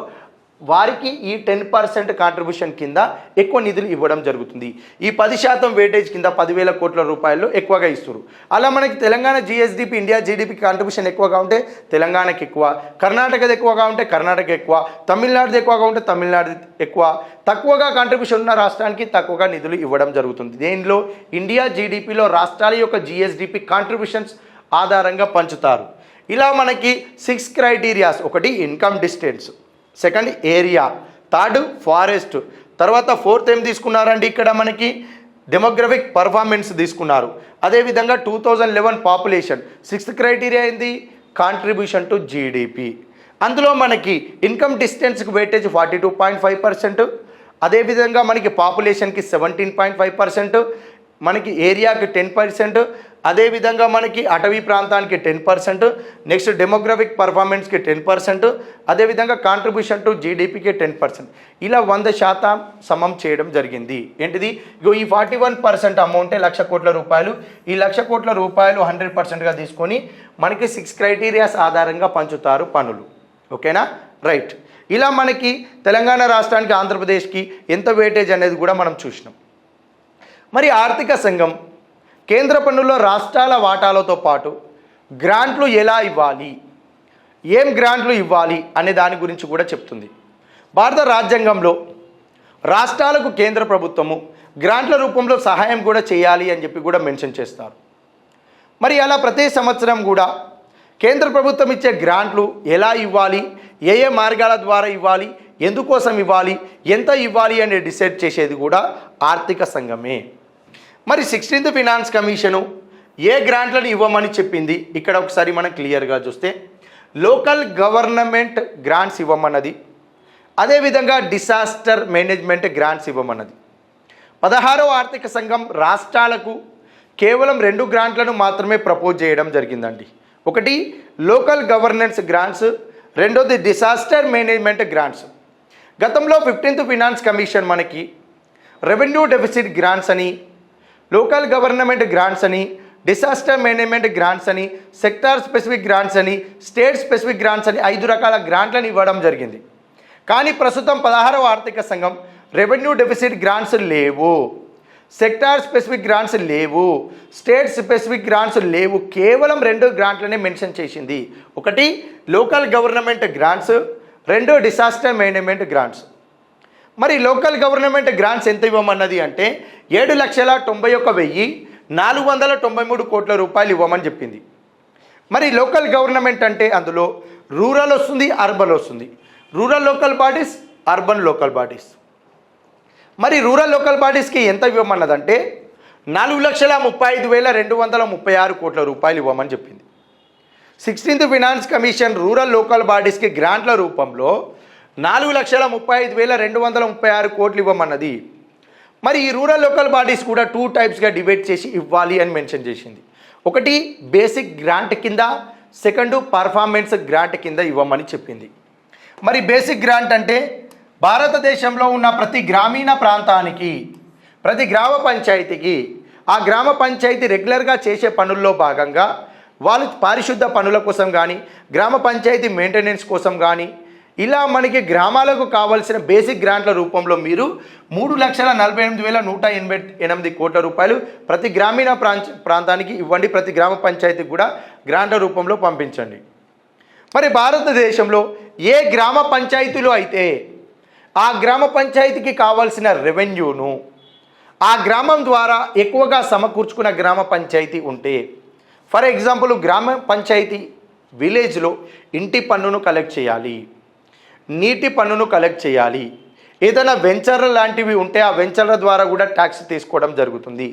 Speaker 1: వారికి ఈ 10% కాంట్రిబ్యూషన్ కింద ఎక్కువ నిధులు ఇవ్వడం జరుగుతుంది. ఈ 10% వెయిటేజ్ కింద 10,000 కోట్ల రూపాయలు ఎక్కువగా ఇస్తారు. అలా మనకి Telangana GSDP India GDP contribution ఎక్కువగా ఉంటే తెలంగాణకి ఎక్కువ, కర్ణాటకది ఎక్కువగా ఉంటే కర్ణాటక ఎక్కువ, తమిళనాడుది ఎక్కువగా ఉంటే తమిళనాడు ఎక్కువ, తక్కువగా కాంట్రిబ్యూషన్ ఉన్న రాష్ట్రానికి తక్కువగా నిధులు ఇవ్వడం జరుగుతుంది. దీనిలో ఇండియా జీడిపిలో రాష్ట్రాల యొక్క జిఎస్డిపి కాంట్రిబ్యూషన్స్ ఆధారంగా పంచుతారు. ఇలా మనకి 6 క్రైటీరియాస్, ఒకటి income distance, second area, third forest, తర్వాత ఫోర్త్ ఏం తీసుకున్నారండి ఇక్కడ మనకి డెమోగ్రఫిక్ పర్ఫార్మెన్స్ తీసుకున్నారు. అదేవిధంగా 2011 పాపులేషన్, 6th క్రైటీరియా ఏంది కాంట్రిబ్యూషన్ టు జీడిపి. అందులో మనకి ఇన్కమ్ డిస్టెన్స్కి వెయిటేజ్ 42.5%, అదేవిధంగా మనకి పాపులేషన్కి 17.5%, మనకి ఏరియాకి 10%, అదేవిధంగా మనకి అటవీ ప్రాంతానికి 10%, నెక్స్ట్ డెమోగ్రఫిక్ పర్ఫార్మెన్స్కి 10%, అదేవిధంగా కాంట్రిబ్యూషన్ టు జీడిపికి 10%. ఇలా 100% సమం చేయడం జరిగింది. ఏంటిది ఈ 41% అమౌంటే 1,00,000 కోట్ల రూపాయలు. ఈ 1,00,000 కోట్ల రూపాయలు 100%గా తీసుకొని మనకి 6 క్రైటీరియాస్ ఆధారంగా పంచుతారు పనులు. ఓకేనా, రైట్. ఇలా మనకి తెలంగాణ రాష్ట్రానికి ఆంధ్రప్రదేశ్కి ఎంత వెయిటేజ్ అనేది కూడా మనం చూసినాం. మరి ఆర్థిక సంఘం కేంద్ర పన్నుల్లో రాష్ట్రాల వాటాలతో పాటు గ్రాంట్లు ఎలా ఇవ్వాలి, ఏం గ్రాంట్లు ఇవ్వాలి అనే దాని గురించి కూడా చెప్తుంది. భారత రాజ్యాంగంలో రాష్ట్రాలకు కేంద్ర ప్రభుత్వము గ్రాంట్ల రూపంలో సహాయం కూడా చేయాలి అని చెప్పి కూడా మెన్షన్ చేస్తారు. మరి అలా ప్రతి సంవత్సరం కూడా కేంద్ర ప్రభుత్వం ఇచ్చే గ్రాంట్లు ఎలా ఇవ్వాలి, ఏ ఏ మార్గాల ద్వారా ఇవ్వాలి, ఎందుకోసం ఇవ్వాలి, ఎంత ఇవ్వాలి అని డిసైడ్ చేసేది కూడా ఆర్థిక సంఘమే. మరి 16th ఫినాన్స్ కమిషను ఏ గ్రాంట్లను ఇవ్వమని చెప్పింది ఇక్కడ ఒకసారి మనం క్లియర్గా చూస్తే లోకల్ గవర్నమెంట్ గ్రాంట్స్ ఇవ్వమన్నది, అదేవిధంగా డిసాస్టర్ మేనేజ్మెంట్ గ్రాంట్స్ ఇవ్వమన్నది. 16వ ఆర్థిక సంఘం రాష్ట్రాలకు కేవలం 2 గ్రాంట్లను మాత్రమే ప్రపోజ్ చేయడం జరిగిందండి. ఒకటి లోకల్ గవర్నెన్స్ గ్రాంట్స్, రెండోది డిసాస్టర్ మేనేజ్మెంట్ గ్రాంట్స్. గతంలో 15th ఫినాన్స్ కమిషన్ మనకి రెవెన్యూ డెఫిసిట్ గ్రాంట్స్ అని, లోకల్ గవర్నమెంట్ గ్రాంట్స్ అని, డిసాస్టర్ మేనేజ్మెంట్ గ్రాంట్స్ అని, సెక్టార్ స్పెసిఫిక్ గ్రాంట్స్ అని, స్టేట్ స్పెసిఫిక్ గ్రాంట్స్ అని 5 రకాల గ్రాంట్లను ఇవ్వడం జరిగింది. కానీ ప్రస్తుతం 16వ ఆర్థిక సంఘం రెవెన్యూ డెఫిసిట్ గ్రాంట్స్ లేవు, సెక్టార్ స్పెసిఫిక్ గ్రాంట్స్ లేవు, స్టేట్ స్పెసిఫిక్ గ్రాంట్స్ లేవు, కేవలం 2 గ్రాంట్లనే మెన్షన్ చేసింది. ఒకటి local government grants, 2 disaster management grants. మరి లోకల్ గవర్నమెంట్ గ్రాంట్స్ ఎంత ఇవ్వమన్నది అంటే 7,91,493 కోట్ల రూపాయలు ఇవ్వమని చెప్పింది. మరి లోకల్ గవర్నమెంట్ అంటే అందులో రూరల్ వస్తుంది, అర్బన్ వస్తుంది. Rural local bodies, urban local bodies. మరి రూరల్ లోకల్ బాడీస్కి ఎంత ఇవ్వమన్నదంటే 4,35,236 కోట్ల రూపాయలు ఇవ్వమని చెప్పింది. 16th finance commission rural local బాడీస్కి గ్రాంట్ల రూపంలో 4,35,236 కోట్లు ఇవ్వమన్నది. మరి ఈ రూరల్ లోకల్ బాడీస్ కూడా 2 టైప్స్గా డివైడ్ చేసి ఇవ్వాలి అని మెన్షన్ చేసింది. ఒకటి బేసిక్ గ్రాంట్ కింద, సెకండ్ పర్ఫార్మెన్స్ గ్రాంట్ కింద ఇవ్వమని చెప్పింది. మరి బేసిక్ గ్రాంట్ అంటే భారతదేశంలో ఉన్న ప్రతి గ్రామీణ ప్రాంతానికి, ప్రతి గ్రామ పంచాయతీకి ఆ గ్రామ పంచాయతీ రెగ్యులర్గా చేసే పనుల్లో భాగంగా వాళ్ళు పారిశుద్ధ పనుల కోసం కానీ, గ్రామ పంచాయతీ మెయింటెనెన్స్ కోసం కానీ, ఇలా మనకి గ్రామాలకు కావాల్సిన బేసిక్ గ్రాంట్ల రూపంలో మీరు 3,48,188 కోట్ల రూపాయలు ప్రతి గ్రామీణ ప్రాంతానికి ఇవ్వండి, ప్రతి గ్రామ పంచాయతీకి కూడా గ్రాంట్ల రూపంలో పంపించండి. మరి భారతదేశంలో ఏ గ్రామ పంచాయతీలో అయితే ఆ గ్రామ పంచాయతీకి కావాల్సిన రెవెన్యూను ఆ గ్రామం ద్వారా ఎక్కువగా సమకూర్చుకున్న గ్రామ పంచాయతీ ఉంటే, ఫర్ ఎగ్జాంపుల్ గ్రామ పంచాయతీ విలేజ్లో ఇంటి పన్నును కలెక్ట్ చేయాలి, నీటి పన్నును కలెక్ట్ చేయాలి, ఏదైనా వెంచర్ల లాంటివి ఉంటే ఆ వెంచర్ల ద్వారా కూడా ట్యాక్స్ తీసుకోవడం జరుగుతుంది.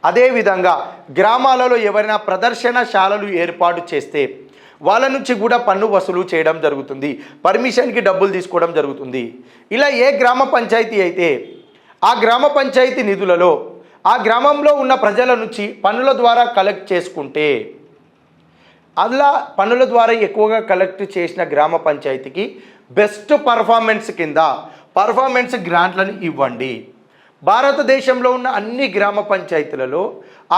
Speaker 1: అదేవిధంగా గ్రామాలలో ఎవరైనా ప్రదర్శనశాలలు ఏర్పాటు చేస్తే వాళ్ళ నుంచి కూడా పన్ను వసూలు చేయడం జరుగుతుంది, పర్మిషన్కి డబ్బులు తీసుకోవడం జరుగుతుంది. ఇలా ఏ గ్రామ పంచాయతీ అయితే ఆ గ్రామ పంచాయతీ నిధులలో ఆ గ్రామంలో ఉన్న ప్రజల నుంచి పన్నుల ద్వారా కలెక్ట్ చేసుకుంటే అలా పన్నుల ద్వారా ఎక్కువగా కలెక్ట్ చేసిన గ్రామ పంచాయతీకి బెస్ట్ పర్ఫార్మెన్స్ కింద పర్ఫార్మెన్స్ గ్రాంట్లను ఇవ్వండి. భారతదేశంలో ఉన్న అన్ని గ్రామ పంచాయతీలలో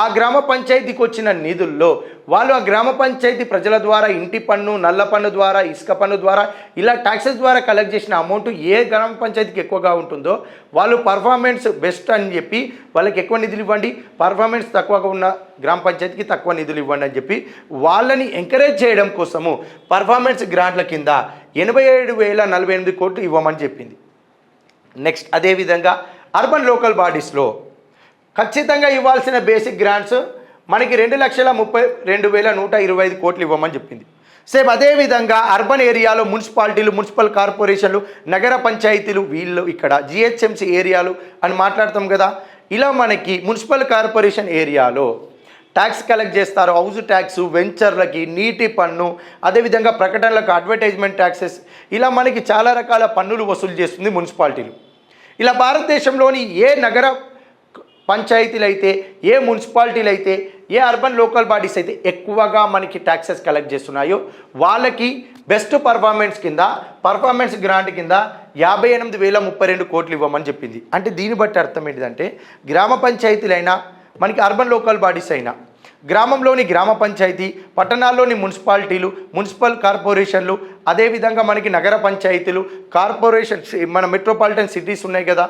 Speaker 1: ఆ గ్రామ పంచాయతీకి వచ్చిన నిధుల్లో వాళ్ళు ఆ గ్రామ పంచాయతీ ప్రజల ద్వారా ఇంటి పన్ను, నల్ల పన్ను ద్వారా, ఇసుక పన్ను ద్వారా ఇలా ట్యాక్సెస్ ద్వారా కలెక్ట్ చేసిన అమౌంట్ ఏ గ్రామ పంచాయతీకి ఎక్కువగా ఉంటుందో వాళ్ళు పర్ఫార్మెన్స్ బెస్ట్ అని చెప్పి వాళ్ళకి ఎక్కువ నిధులు ఇవ్వండి, పర్ఫార్మెన్స్ తక్కువగా ఉన్న గ్రామ పంచాయతీకి తక్కువ నిధులు ఇవ్వండి అని చెప్పి వాళ్ళని ఎంకరేజ్ చేయడం కోసము పర్ఫార్మెన్స్ గ్రాంట్ల కింద 87,048 కోట్లు ఇవ్వమని చెప్పింది. నెక్స్ట్ అదేవిధంగా అర్బన్ లోకల్ బాడీస్లో ఖచ్చితంగా ఇవ్వాల్సిన బేసిక్ గ్రాంట్స్ మనకి 2,32,125 కోట్లు ఇవ్వమని చెప్పింది. సేమ్ అదేవిధంగా అర్బన్ ఏరియాలో మున్సిపాలిటీలు, మున్సిపల్ కార్పొరేషన్లు, నగర పంచాయతీలు వీళ్ళు ఇక్కడ జిహెచ్ఎంసీ ఏరియాలు అని మాట్లాడతాం కదా. ఇలా మనకి మున్సిపల్ కార్పొరేషన్ ఏరియాలో ట్యాక్స్ కలెక్ట్ చేస్తారు. హౌస్ ట్యాక్స్, వెంచర్లకి, నీటి పన్ను, అదేవిధంగా ప్రకటనలకు అడ్వర్టైజ్మెంట్ ట్యాక్సెస్, ఇలా మనకి చాలా రకాల పన్నులు వసూలు చేస్తుంది మున్సిపాలిటీలు. ఇలా భారతదేశంలోని ఏ నగర పంచాయతీలు అయితే, ఏ మున్సిపాలిటీలు అయితే, ఏ అర్బన్ లోకల్ బాడీస్ అయితే ఎక్కువగా మనకి ట్యాక్సెస్ కలెక్ట్ చేస్తున్నాయో వాళ్ళకి బెస్ట్ పర్ఫార్మెన్స్ కింద పర్ఫార్మెన్స్ గ్రాంట్ కింద 58,032 కోట్లు ఇవ్వమని చెప్పింది. అంటే దీన్ని బట్టి అర్థం ఏంటిదంటే గ్రామ పంచాయతీలైనా మనకి అర్బన్ లోకల్ బాడీస్ అయినా గ్రామంలోని గ్రామ పంచాయతీ, పట్టణాల్లోని మున్సిపాలిటీలు, మున్సిపల్ కార్పొరేషన్లు, అదేవిధంగా మనకి నగర పంచాయతీలు, కార్పొరేషన్స్, మన మెట్రోపాలిటన్ సిటీస్ ఉన్నాయి కదా.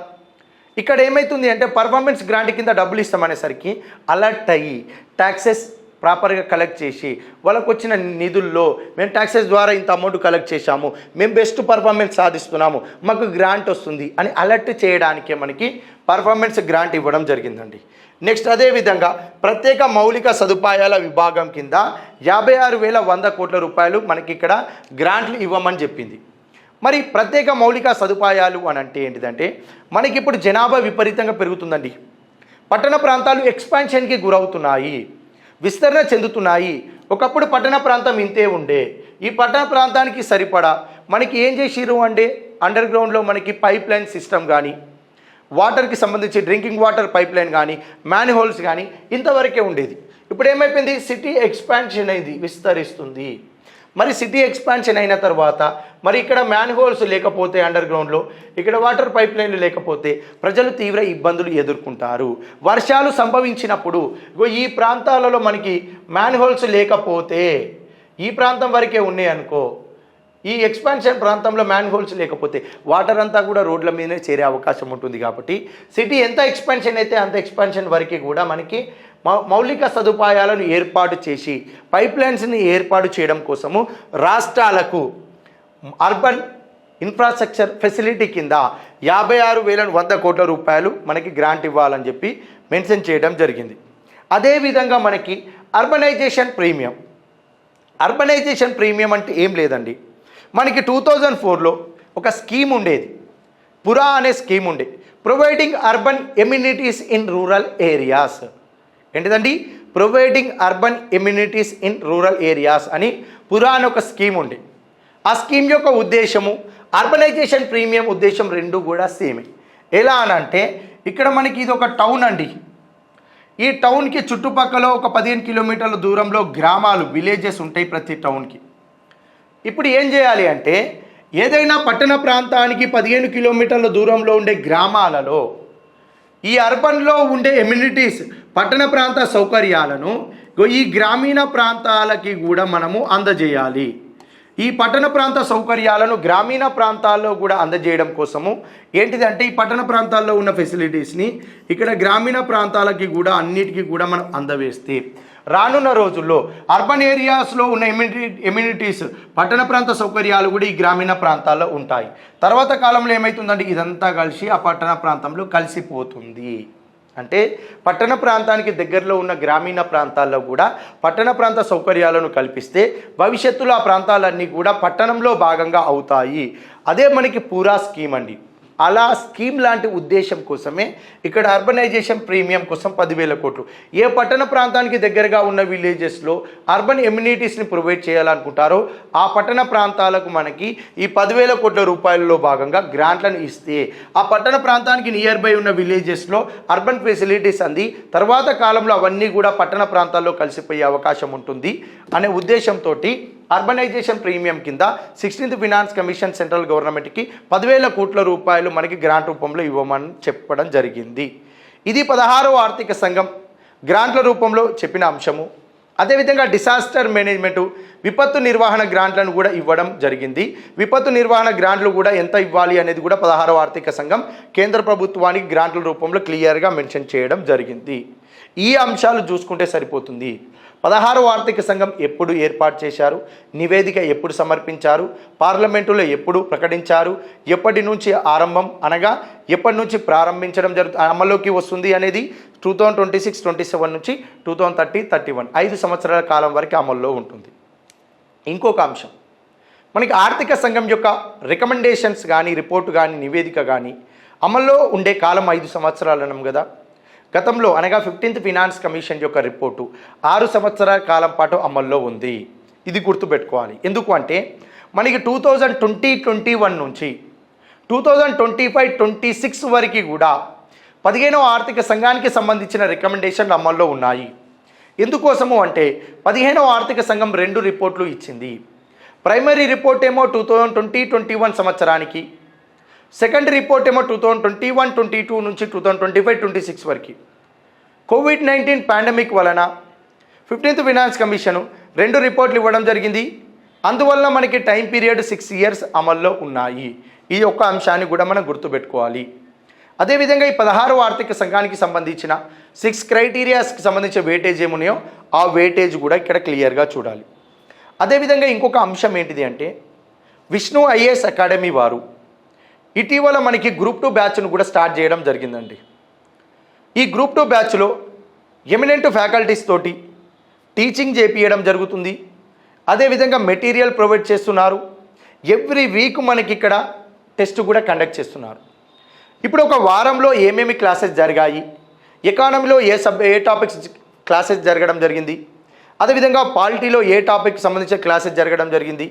Speaker 1: ఇక్కడ ఏమవుతుంది అంటే పర్ఫార్మెన్స్ గ్రాంట్ కింద డబ్బులు ఇస్తామనేసరికి అలర్ట్ అయ్యి ట్యాక్సెస్ ప్రాపర్గా కలెక్ట్ చేసి వాళ్ళకు వచ్చిన నిధుల్లో మేము ట్యాక్సెస్ ద్వారా ఇంత అమౌంట్ కలెక్ట్ చేశాము, మేము బెస్ట్ పర్ఫార్మెన్స్ సాధిస్తున్నాము, మాకు గ్రాంట్ వస్తుంది అని అలర్ట్ చేయడానికే మనకి పర్ఫార్మెన్స్ గ్రాంట్ ఇవ్వడం జరిగిందండి. నెక్స్ట్ అదేవిధంగా ప్రత్యేక మౌలిక సదుపాయాల విభాగం కింద 56,100 కోట్ల రూపాయలు మనకి ఇక్కడ గ్రాంట్లు ఇవ్వమని చెప్పింది. మరి ప్రత్యేక మౌలిక సదుపాయాలు అని అంటే ఏంటిదంటే మనకి ఇప్పుడు జనాభా విపరీతంగా పెరుగుతుందండి. పట్టణ ప్రాంతాలు ఎక్స్పాన్షన్కి గురవుతున్నాయి, విస్తరణ చెందుతున్నాయి. ఒకప్పుడు పట్టణ ప్రాంతం ఇంతే ఉండే, ఈ పట్టణ ప్రాంతానికి సరిపడా మనకి ఏం చేసిరు అంటే అండర్ గ్రౌండ్లో మనకి పైప్ లైన్ సిస్టమ్ కానీ, వాటర్కి సంబంధించి డ్రింకింగ్ వాటర్ పైప్ లైన్ కానీ, మ్యాన్ హోల్స్ కానీ ఇంతవరకే ఉండేది. ఇప్పుడు ఏమైపోయింది, సిటీ ఎక్స్పాన్షన్ అయింది, విస్తరిస్తుంది. మరి సిటీ ఎక్స్పాన్షన్ అయిన తర్వాత మరి ఇక్కడ మ్యాన్ హోల్స్ లేకపోతే అండర్ గ్రౌండ్లో, ఇక్కడ వాటర్ పైప్ లైన్లు లేకపోతే ప్రజలు తీవ్ర ఇబ్బందులు ఎదుర్కొంటారు. వర్షాలు సంభవించినప్పుడు ఈ ప్రాంతాలలో మనకి మ్యాన్ హోల్స్ లేకపోతే, ఈ ప్రాంతం వరకే ఉన్నాయి అనుకో, ఈ ఎక్స్పాన్షన్ ప్రాంతంలో మ్యాన్ హోల్స్ లేకపోతే వాటర్ అంతా కూడా రోడ్ల మీదనే చేరే అవకాశం ఉంటుంది. కాబట్టి సిటీ ఎంత ఎక్స్పాన్షన్ అయితే అంత ఎక్స్పాన్షన్ వరకు కూడా మనకి మౌలిక సదుపాయాలను ఏర్పాటు చేసి పైప్ లైన్స్ని ఏర్పాటు చేయడం కోసము రాష్ట్రాలకు అర్బన్ ఇన్ఫ్రాస్ట్రక్చర్ ఫెసిలిటీ కింద 56,100 కోట్ల రూపాయలు మనకి గ్రాంట్ ఇవ్వాలని చెప్పి మెన్షన్ చేయడం జరిగింది. అదేవిధంగా మనకి అర్బనైజేషన్ ప్రీమియం అంటే ఏం లేదండి, మనకి 2004లో ఒక స్కీమ్ ఉండేది, పురా అనే స్కీమ్ ఉండే, providing urban amenities in rural areas. ఏంటిదండి, providing urban amenities in rural areas అని పురా అని ఒక స్కీమ్ ఉండే. ఆ స్కీమ్ యొక్క ఉద్దేశము, అర్బనైజేషన్ ప్రీమియం ఉద్దేశం రెండు కూడా సేమే. ఎలా అనంటే ఇక్కడ మనకి ఇది ఒక టౌన్ అండి, ఈ టౌన్కి చుట్టుపక్కల ఒక 15 కిలోమీటర్ల దూరంలో గ్రామాలు, విలేజెస్ ఉంటాయి ప్రతి టౌన్కి. ఇప్పుడు ఏం చేయాలి అంటే ఏదైనా పట్టణ ప్రాంతానికి 15 కిలోమీటర్ల దూరంలో ఉండే గ్రామాలలో ఈ అర్బన్లో ఉండే ఎమ్యూనిటీస్, పట్టణ ప్రాంత సౌకర్యాలను ఈ గ్రామీణ ప్రాంతాలకి కూడా మనము అందజేయాలి. ఈ పట్టణ ప్రాంత సౌకర్యాలను గ్రామీణ ప్రాంతాల్లో కూడా అందజేయడం కోసము ఏంటిదంటే ఈ పట్టణ ప్రాంతాల్లో ఉన్న ఫెసిలిటీస్ని ఇక్కడ గ్రామీణ ప్రాంతాలకి కూడా అన్నిటికీ కూడా మనం అందవేస్తే రానున్న రోజుల్లో అర్బన్ ఏరియాస్లో ఉన్న ఎమ్యూనిటీస్, పట్టణ ప్రాంత సౌకర్యాలు కూడా ఈ గ్రామీణ ప్రాంతాల్లో ఉంటాయి. తర్వాత కాలంలో ఏమవుతుందంటే ఇదంతా కలిసి ఆ పట్టణ ప్రాంతంలో కలిసిపోతుంది. అంటే పట్టణ ప్రాంతానికి దగ్గరలో ఉన్న గ్రామీణ ప్రాంతాల్లో కూడా పట్టణ ప్రాంత సౌకర్యాలను కల్పిస్తే భవిష్యత్తులో ఆ ప్రాంతాలన్నీ కూడా పట్టణంలో భాగంగా అవుతాయి. అదే మనకి పూరా స్కీమ్ అండి. అలా స్కీమ్ లాంటి ఉద్దేశం కోసమే ఇక్కడ అర్బనైజేషన్ ప్రీమియం కోసం 10,000 కోట్లు. ఏ పట్టణ ప్రాంతానికి దగ్గరగా ఉన్న విలేజెస్లో అర్బన్ ఎమ్యూనిటీస్ని ప్రొవైడ్ చేయాలనుకుంటారో ఆ పట్టణ ప్రాంతాలకు మనకి ఈ 10,000 కోట్ల రూపాయలలో భాగంగా గ్రాంట్లను ఇస్తే ఆ పట్టణ ప్రాంతానికి నియర్ బై ఉన్న విలేజెస్లో అర్బన్ ఫెసిలిటీస్ అంది తర్వాత కాలంలో అవన్నీ కూడా పట్టణ ప్రాంతాల్లో కలిసిపోయే అవకాశం ఉంటుంది అనే ఉద్దేశంతో అర్బనైజేషన్ ప్రీమియం కింద 16th ఫినాన్స్ కమిషన్ సెంట్రల్ గవర్నమెంట్కి 10,000 కోట్ల రూపాయలు మనకి గ్రాంట్ రూపంలో ఇవ్వమని చెప్పడం జరిగింది. ఇది 16వ ఆర్థిక సంఘం గ్రాంట్ల రూపంలో చెప్పిన అంశము. అదేవిధంగా డిసాస్టర్ మేనేజ్మెంట్ విపత్తు నిర్వహణ గ్రాంట్లను కూడా ఇవ్వడం జరిగింది. విపత్తు నిర్వహణ గ్రాంట్లు కూడా ఎంత ఇవ్వాలి అనేది కూడా 16వ ఆర్థిక సంఘం కేంద్ర ప్రభుత్వానికి గ్రాంట్ల రూపంలో క్లియర్గా మెన్షన్ చేయడం జరిగింది. ఈ అంశాలు చూసుకుంటే సరిపోతుంది. 16వ ఆర్థిక సంఘం ఎప్పుడు ఏర్పాటు చేశారు, నివేదిక ఎప్పుడు సమర్పించారు, పార్లమెంటులో ఎప్పుడు ప్రకటించారు, ఎప్పటి నుంచి ఆరంభం అనగా ఎప్పటి నుంచి ప్రారంభించడం అమల్లోకి వస్తుంది అనేది 2026-27 నుంచి 2030-31 5 సంవత్సరాల కాలం వరకు అమల్లో ఉంటుంది. ఇంకొక అంశం, మనకి ఆర్థిక సంఘం యొక్క రికమెండేషన్స్ కానీ రిపోర్టు కానీ నివేదిక కానీ అమల్లో ఉండే కాలం 5 సంవత్సరాలు అన్నాం కదా. గతంలో అనగా 15th ఫినాన్స్ కమిషన్ యొక్క రిపోర్టు 6 సంవత్సరాల కాలం పాటు అమల్లో ఉంది. ఇది గుర్తుపెట్టుకోవాలి. ఎందుకు అంటే మనకి 2020-21 నుంచి 2025-26 వరకు కూడా 15వ ఆర్థిక సంఘానికి సంబంధించిన రికమెండేషన్లు అమల్లో ఉన్నాయి. ఎందుకోసము అంటే 15వ ఆర్థిక సంఘం 2 రిపోర్ట్లు ఇచ్చింది. ప్రైమరీ రిపోర్ట్ ఏమో 2020-21 సంవత్సరానికి, సెకండ్ రిపోర్ట్ ఏమో 2021-22 నుంచి 2025-26 వరకు. కోవిడ్-19 పాండమిక్ వలన 15th ఫినాన్స్ కమిషను 2 రిపోర్ట్లు ఇవ్వడం జరిగింది. అందువల్ల మనకి టైం పీరియడ్ 6 ఇయర్స్ అమల్లో ఉన్నాయి. ఈ ఒక్క అంశాన్ని కూడా మనం గుర్తుపెట్టుకోవాలి. అదేవిధంగా ఈ 16వ ఆర్థిక సంఘానికి సంబంధించిన 6 క్రైటీరియాస్కి సంబంధించిన వెయిటేజ్ ఏమున్నాయో ఆ వెయిటేజ్ కూడా ఇక్కడ క్లియర్గా చూడాలి. అదేవిధంగా ఇంకొక అంశం ఏంటిది అంటే విష్ణు ఐఏఎస్ అకాడమీ వారు ఇటీవల మనకి గ్రూప్ 2 బ్యాచ్ను కూడా స్టార్ట్ చేయడం జరిగిందండి. ఈ గ్రూప్ 2 బ్యాచ్లో ఎమినెంట్ ఫ్యాకల్టీస్ తోటి టీచింగ్ చేపియడం జరుగుతుంది. అదేవిధంగా మెటీరియల్ ప్రొవైడ్ చేస్తున్నారు. ఎవ్రీ వీక్ మనకి ఇక్కడ టెస్ట్ కూడా కండక్ట్ చేస్తున్నారు. ఇప్పుడు ఒక వారంలో ఏమేమి క్లాసెస్ జరిగాయి, ఎకానమీలో ఏ టాపిక్స్ క్లాసెస్ జరగడం జరిగింది, అదేవిధంగా పాలిటీలో ఏ టాపిక్ సంబంధించిన క్లాసెస్ జరగడం జరిగింది,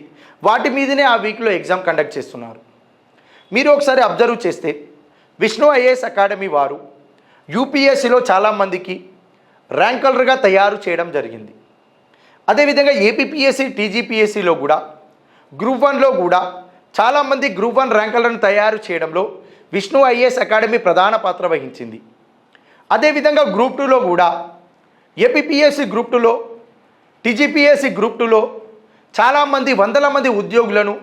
Speaker 1: వాటి మీదనే ఆ వీక్లో ఎగ్జామ్ కండక్ట్ చేస్తున్నారు. మీరు ఒకసారి అబ్జర్వ్ చేస్తే విష్ణు ఐఏఎస్ అకాడమీ వారు యూపీఎస్సీలో చాలామందికి ర్యాంకర్లుగా తయారు చేయడం జరిగింది. అదేవిధంగా ఏపీపీఎస్సీ టీజీపీఎస్సీలో కూడా గ్రూప్ 1లో కూడా చాలామంది గ్రూప్ 1 ర్యాంకర్లను తయారు చేయడంలో విష్ణు ఐఏఎస్ అకాడమీ ప్రధాన పాత్ర వహించింది. అదేవిధంగా గ్రూప్ 2లో కూడా ఏపీపీఎస్సీ గ్రూప్ 2లో టీజీపీఎస్సీ గ్రూప్ 2లో చాలామంది వందల మంది ఉద్యోగులను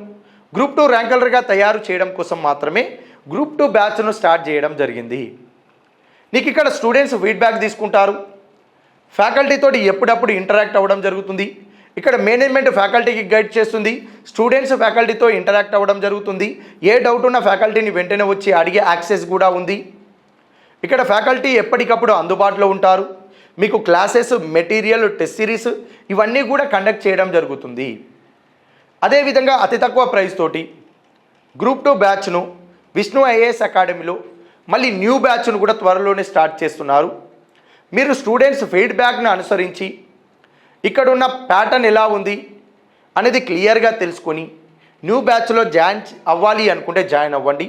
Speaker 1: గ్రూప్ 2 ర్యాంకర్లుగా తయారు చేయడం కోసం మాత్రమే గ్రూప్ 2 బ్యాచ్ను స్టార్ట్ చేయడం జరిగింది. నీకు ఇక్కడ స్టూడెంట్స్ ఫీడ్బ్యాక్ తీసుకుంటారు, ఫ్యాకల్టీతో ఎప్పుడప్పుడు ఇంటరాక్ట్ అవ్వడం జరుగుతుంది. ఇక్కడ మేనేజ్మెంట్ ఫ్యాకల్టీకి గైడ్ చేస్తుంది, స్టూడెంట్స్ ఫ్యాకల్టీతో ఇంటరాక్ట్ అవ్వడం జరుగుతుంది. ఏ డౌట్ ఉన్న ఫ్యాకల్టీని వెంటనే వచ్చి అడిగే యాక్సెస్ కూడా ఉంది. ఇక్కడ ఫ్యాకల్టీ ఎప్పటికప్పుడు అందుబాటులో ఉంటారు. మీకు క్లాసెస్, మెటీరియల్, టెస్ట్ సిరీస్ ఇవన్నీ కూడా కండక్ట్ చేయడం జరుగుతుంది. అదేవిధంగా అతి తక్కువ ప్రైస్ తోటి గ్రూప్ 2 బ్యాచ్ను విష్ణు ఐఏఎస్ అకాడమీలో మళ్ళీ న్యూ బ్యాచ్ను కూడా త్వరలోనే స్టార్ట్ చేస్తున్నారు. మీరు స్టూడెంట్స్ ఫీడ్బ్యాక్ను అనుసరించి ఇక్కడ ఉన్న ప్యాటర్న్ ఎలా ఉంది అనేది క్లియర్గా తెలుసుకొని న్యూ బ్యాచ్లో జాయిన్ అవ్వాలి అనుకుంటే జాయిన్ అవ్వండి.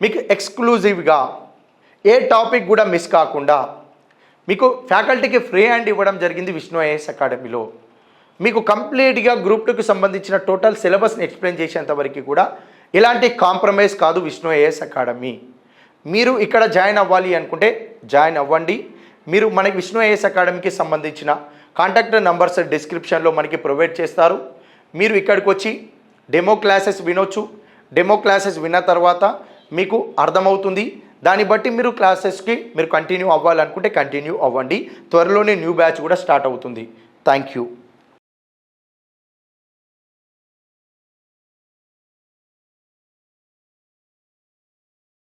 Speaker 1: మీకు ఎక్స్క్లూజివ్గా ఏ టాపిక్ కూడా మిస్ కాకుండా మీకు ఫ్యాకల్టీకి ఫ్రీ హ్యాండ్ ఇవ్వడం జరిగింది విష్ణు ఐఏఎస్ అకాడమీలో. మీకు కంప్లీట్గా గ్రూప్ 2కి సంబంధించిన టోటల్ సిలబస్ని ఎక్స్ప్లెయిన్ చేసేంతవరకు కూడా ఎలాంటి కాంప్రమైజ్ కాదు విష్ణు ఐఏఎస్ అకాడమీ. మీరు ఇక్కడ జాయిన్ అవ్వాలి అనుకుంటే జాయిన్ అవ్వండి. మీరు మనకి విష్ణు ఐఏఎస్ అకాడమీకి సంబంధించిన కాంటాక్ట్ నంబర్స్ డిస్క్రిప్షన్లో మనకి ప్రొవైడ్ చేస్తారు. మీరు ఇక్కడికి వచ్చి డెమో క్లాసెస్ వినొచ్చు. డెమో క్లాసెస్ విన్న తర్వాత మీకు అర్థమవుతుంది. దాన్ని బట్టి మీరు క్లాసెస్కి మీరు కంటిన్యూ అవ్వాలనుకుంటే కంటిన్యూ అవ్వండి. త్వరలోనే న్యూ బ్యాచ్ కూడా స్టార్ట్ అవుతుంది. Thank you.